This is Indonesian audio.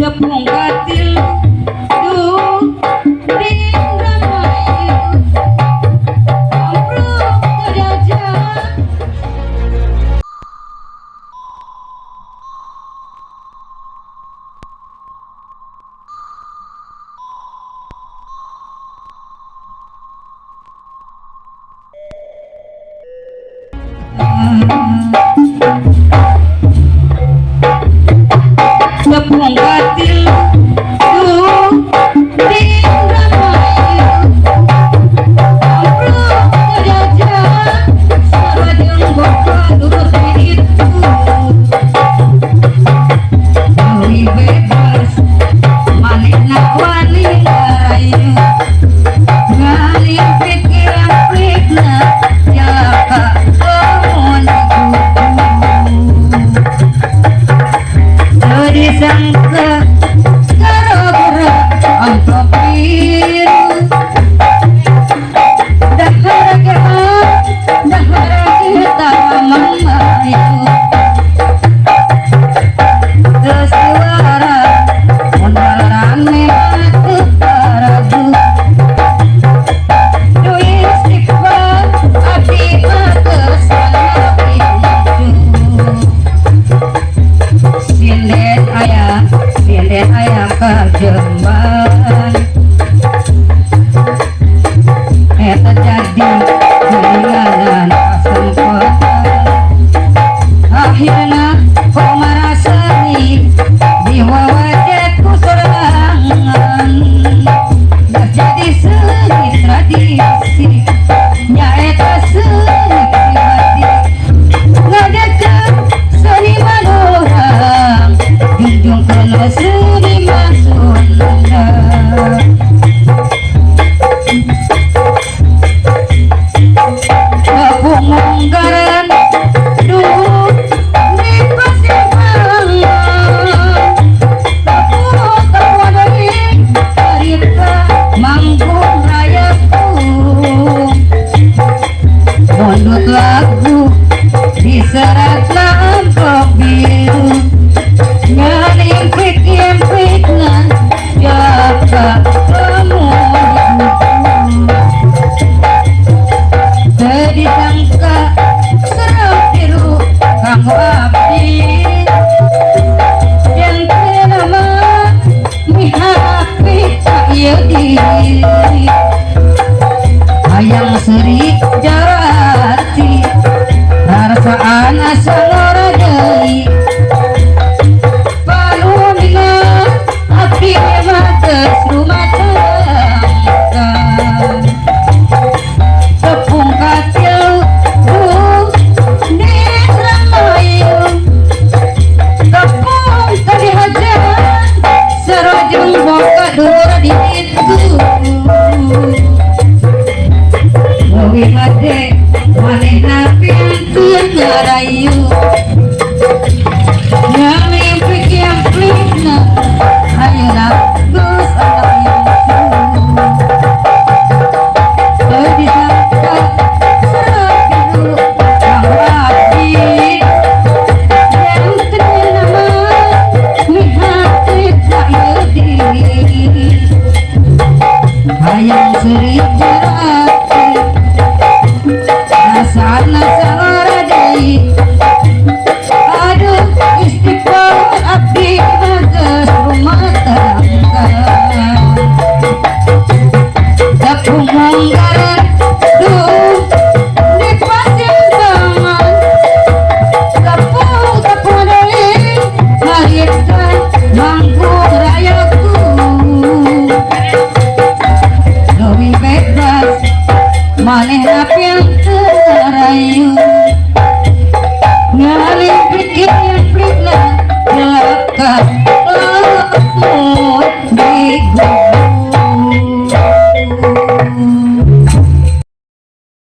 Tepung katil duh ding ramayu ampluk kejajah tepung katil duh ding ramayu ampluk kejajah sarajeng boga dur itu deui bebas manehna wani rayu ngalimpit kirang-kirangna jaka lamun dikudu disangka gara-gara amplop biru dahara kita mamayu terus suara modal rame atuh paragu duit istighfar abdi mah kesana itu sinden aya kajemban eta jadi kelinganan kasempatan akhirna kok marasani diwawajetku sorangan dah jadi seni tradisi nyaeta seni pribadi ngadakan seni manuhang junjung kena seni masunda tepung monggaran duh di pasimpangan tepung terwadai cerita manggung rayaku mondot lagu diserat lampok biru ngalimpit-impitna jaka lamun dikudu disangka serap biru kanggo abdi yen teu nama mihak pita ieu diri hayang seuri jarati rasaan asa ngora deui palunina abdi mah geus rumatanggan tepung katil duh ding ramayu tepung kadihajan sarojeng boga dur ditu leuwih gede manehna piantun ngarayu ngalimpik-implikna ayeuna geus aya teu disangka serap biru kanggo abdi yen teu nama mihak pita ieu diri hayang seuri jarati